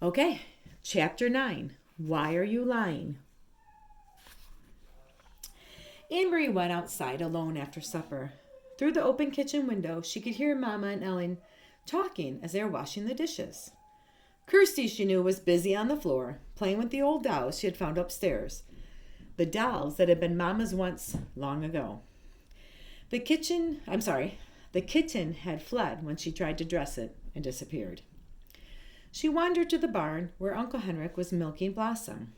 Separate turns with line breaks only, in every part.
Okay, Chapter 9. Why Are You Lying? Anne Marie went outside alone after supper. Through the open kitchen window, she could hear Mama and Ellen talking as they were washing the dishes. Kirsty, she knew, was busy on the floor, playing with the old dolls she had found upstairs. The dolls that had been Mama's once long ago. The kitten had fled when she tried to dress it and disappeared. She wandered to the barn where Uncle Henrik was milking Blossom.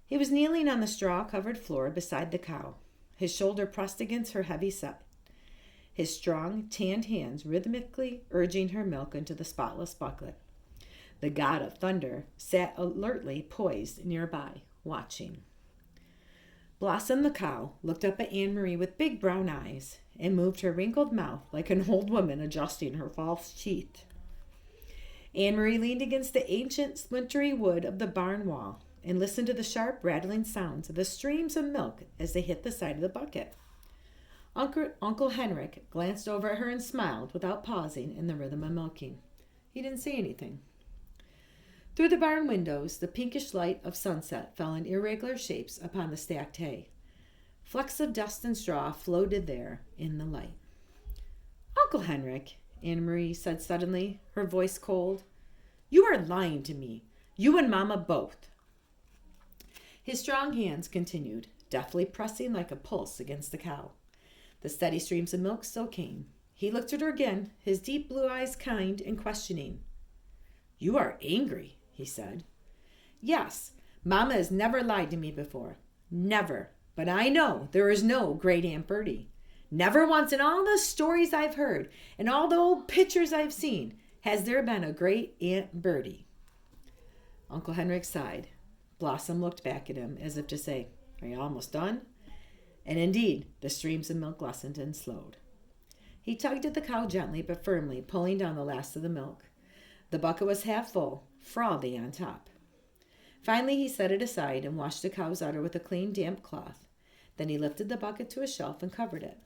He was kneeling on the straw-covered floor beside the cow, his shoulder pressed against her heavy side, his strong, tanned hands rhythmically urging her milk into the spotless bucket. The god of thunder sat alertly poised nearby, watching. Blossom the cow looked up at Anne Marie with big brown eyes and moved her wrinkled mouth like an old woman adjusting her false teeth. Anne Marie leaned against the ancient splintery wood of the barn wall and listened to the sharp rattling sounds of the streams of milk as they hit the side of the bucket. Uncle Henrik glanced over at her and smiled without pausing in the rhythm of milking. He didn't say anything. Through the barn windows, the pinkish light of sunset fell in irregular shapes upon the stacked hay. Flecks of dust and straw floated there in the light. "Uncle Henrik," Anne Marie said suddenly, her voice cold, "you are lying to me. You and Mama both." His strong hands continued, deftly pressing like a pulse against the cow. The steady streams of milk still came. He looked at her again, his deep blue eyes kind and questioning. "You are angry," he said. "Yes, Mama has never lied to me before. Never. But I know there is no great Aunt Bertie. Never once in all the stories I've heard and all the old pictures I've seen has there been a great Aunt Bertie." Uncle Henrik sighed. Blossom looked back at him as if to say, "Are you almost done?" And indeed, the streams of milk lessened and slowed. He tugged at the cow gently but firmly, pulling down the last of the milk. The bucket was half full, frothy on top. Finally, he set it aside and washed the cow's udder with a clean, damp cloth. Then he lifted the bucket to a shelf and covered it.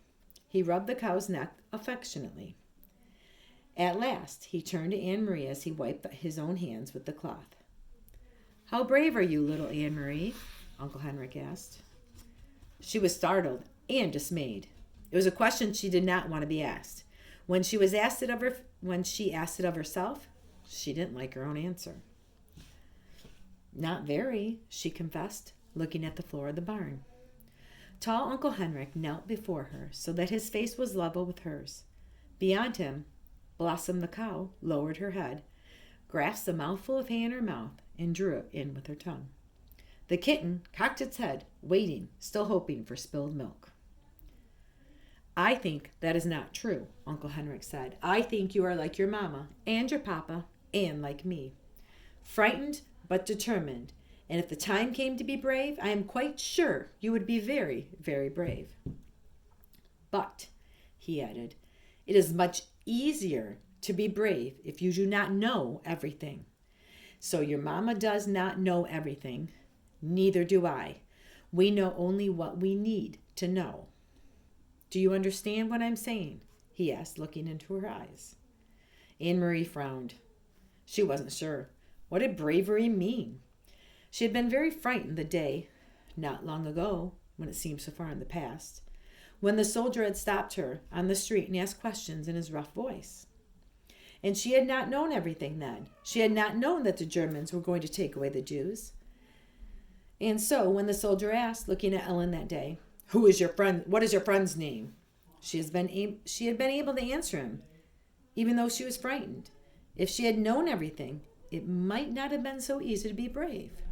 He rubbed the cow's neck affectionately. At last, he turned to Anne Marie as he wiped his own hands with the cloth. "How brave are you, little Anne Marie?" Uncle Henrik asked. She was startled and dismayed. It was a question she did not want to be asked. When she asked it of herself, she didn't like her own answer. "Not very," she confessed, looking at the floor of the barn. Tall Uncle Henrik knelt before her so that his face was level with hers. Beyond him, Blossom the cow lowered her head, grasped a mouthful of hay in her mouth, and drew it in with her tongue. The kitten cocked its head, waiting, still hoping for spilled milk. "I think that is not true," Uncle Henrik said. "I think you are like your mama and your papa and like me. Frightened but determined, and if the time came to be brave, I am quite sure you would be very, very brave. But," he added, "it is much easier to be brave if you do not know everything. So your mama does not know everything. Neither do I. We know only what we need to know. Do you understand what I'm saying?" he asked, looking into her eyes. Anne Marie frowned. She wasn't sure. What did bravery mean? She had been very frightened the day, not long ago, when it seemed so far in the past, when the soldier had stopped her on the street and asked questions in his rough voice. And she had not known everything then. She had not known that the Germans were going to take away the Jews. And so, when the soldier asked, looking at Ellen that day, "Who is your friend? What is your friend's name?" she had been able to answer him, even though she was frightened. If she had known everything, it might not have been so easy to be brave.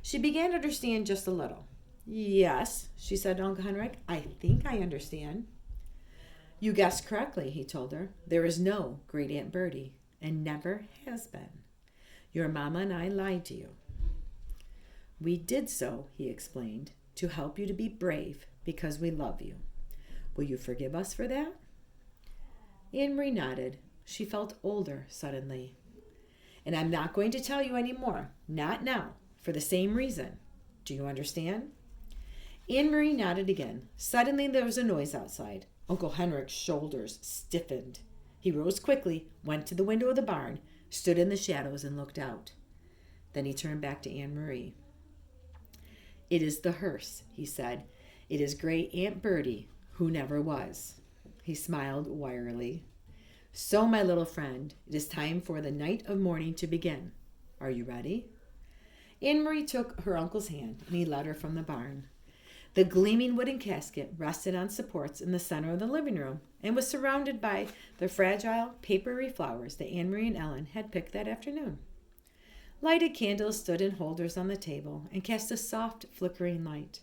She began to understand just a little. "Yes," she said to Uncle Henrik, "I think I understand." "You guessed correctly," he told her. "There is no great Aunt Bertie, and never has been. Your mama and I lied to you." "We did so," he explained, "to help you to be brave because we love you. Will you forgive us for that?" Anne Marie nodded. She felt older suddenly. "And I'm not going to tell you any more, not now, for the same reason. Do you understand?" Anne Marie nodded again. Suddenly there was a noise outside. Uncle Henrik's shoulders stiffened. He rose quickly, went to the window of the barn, stood in the shadows and looked out. Then he turned back to Anne Marie. "It is the hearse," he said. "It is Great Aunt Bertie, who never was." He smiled wearily. "So, my little friend, it is time for the night of mourning to begin. Are you ready?" Anne Marie took her uncle's hand, and he led her from the barn. The gleaming wooden casket rested on supports in the center of the living room and was surrounded by the fragile, papery flowers that Anne Marie and Ellen had picked that afternoon. Lighted candles stood in holders on the table and cast a soft, flickering light.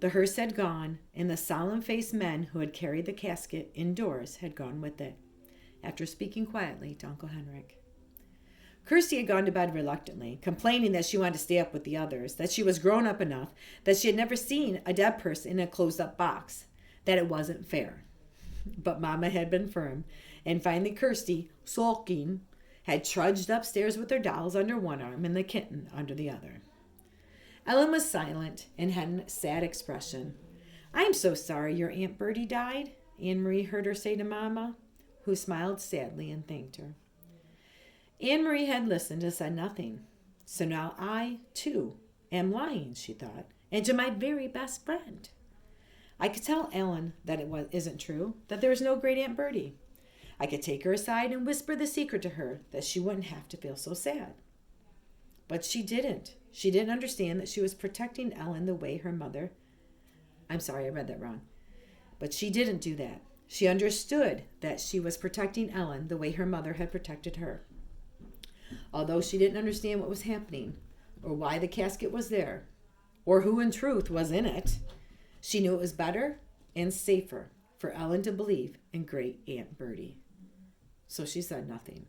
The hearse had gone, and the solemn-faced men who had carried the casket indoors had gone with it, after speaking quietly to Uncle Henrik. Kirsty had gone to bed reluctantly, complaining that she wanted to stay up with the others, that she was grown up enough, that she had never seen a dead person in a closed-up box, that it wasn't fair. But Mama had been firm, and finally Kirsty, sulking, had trudged upstairs with her dolls under one arm and the kitten under the other. Ellen was silent and had a sad expression. "I'm so sorry your Aunt Bertie died," Anne Marie heard her say to Mama, who smiled sadly and thanked her. Anne Marie had listened and said nothing. "So now I, too, am lying," she thought, "and to my very best friend. I could tell Ellen that isn't true, that there is no great Aunt Bertie. I could take her aside and whisper the secret to her that she wouldn't have to feel so sad." But she didn't. She didn't understand that she was protecting Ellen the way her mother... I'm sorry, I read that wrong. But she didn't do that. She understood that she was protecting Ellen the way her mother had protected her. Although she didn't understand what was happening, or why the casket was there, or who in truth was in it, she knew it was better and safer for Ellen to believe in Great Aunt Bertie. So she said nothing.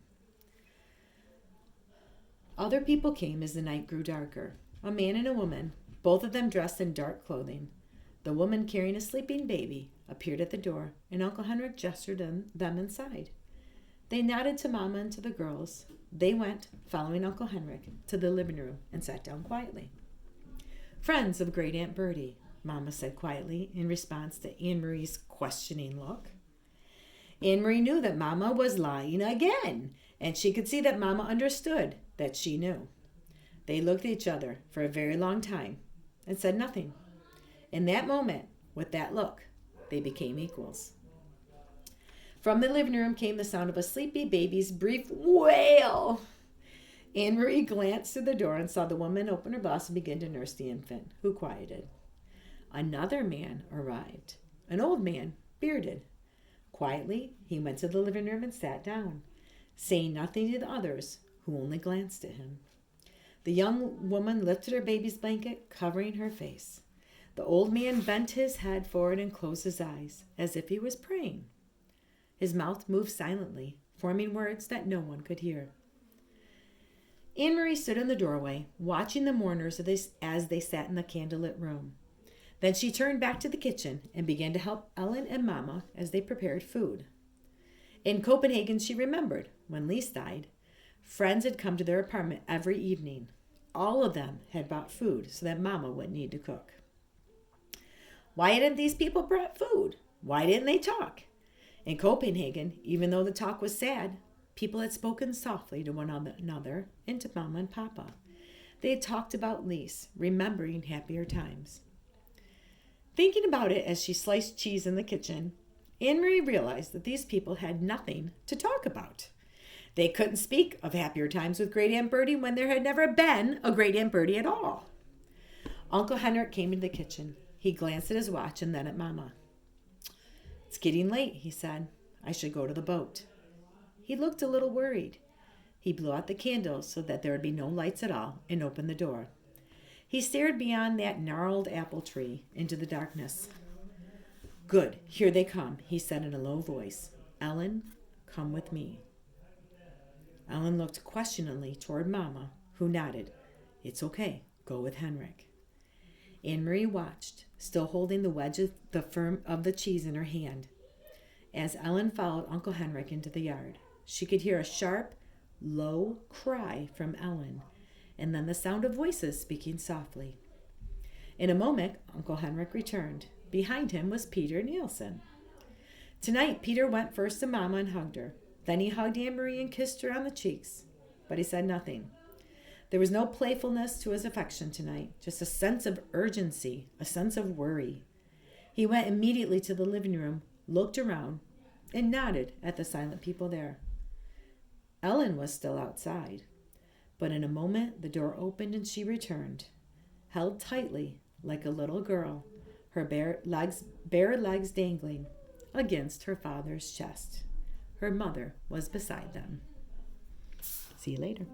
Other people came as the night grew darker. A man and a woman, both of them dressed in dark clothing. The woman carrying a sleeping baby appeared at the door, and Uncle Henrik gestured them inside. They nodded to Mama and to the girls. They went, following Uncle Henrik, to the living room and sat down quietly. "Friends of Great Aunt Bertie," Mama said quietly in response to Anne Marie's questioning look. Anne Marie knew that Mama was lying again, and she could see that Mama understood that she knew. They looked at each other for a very long time and said nothing. In that moment, with that look, they became equals. From the living room came the sound of a sleepy baby's brief wail. Anne Marie glanced through the door and saw the woman open her blouse and begin to nurse the infant, who quieted. Another man arrived, an old man, bearded. Quietly, he went to the living room and sat down, saying nothing to the others, who only glanced at him. The young woman lifted her baby's blanket, covering her face. The old man bent his head forward and closed his eyes, as if he was praying. His mouth moved silently, forming words that no one could hear. Anne Marie stood in the doorway, watching the mourners as they sat in the candlelit room. Then she turned back to the kitchen and began to help Ellen and Mama as they prepared food. In Copenhagen, she remembered, when Lise died, friends had come to their apartment every evening. All of them had brought food so that Mama wouldn't need to cook. Why hadn't these people brought food? Why didn't they talk? In Copenhagen, even though the talk was sad, people had spoken softly to one another and to Mama and Papa. They had talked about Lise, remembering happier times. Thinking about it as she sliced cheese in the kitchen, Anne Marie realized that these people had nothing to talk about. They couldn't speak of happier times with Great Aunt Bertie when there had never been a Great Aunt Bertie at all. Uncle Henrik came into the kitchen. He glanced at his watch and then at Mama. "It's getting late," he said. "I should go to the boat." He looked a little worried. He blew out the candles so that there would be no lights at all and opened the door. He stared beyond that gnarled apple tree into the darkness. "Good, here they come," he said in a low voice. "Ellen, come with me." Ellen looked questioningly toward Mama, who nodded. "It's okay. Go with Henrik." Anne Marie watched, still holding the wedge of the cheese in her hand. As Ellen followed Uncle Henrik into the yard, she could hear a sharp, low cry from Ellen, and then the sound of voices speaking softly. In a moment, Uncle Henrik returned. Behind him was Peter Nielsen. Tonight, Peter went first to Mama and hugged her. Then he hugged Anne Marie and kissed her on the cheeks. but he said nothing. There was no playfulness to his affection tonight, just a sense of urgency, a sense of worry. He went immediately to the living room, looked around, and nodded at the silent people there. Ellen was still outside, but in a moment the door opened and she returned, held tightly like a little girl, her bare legs dangling against her father's chest. Her mother was beside them. See you later.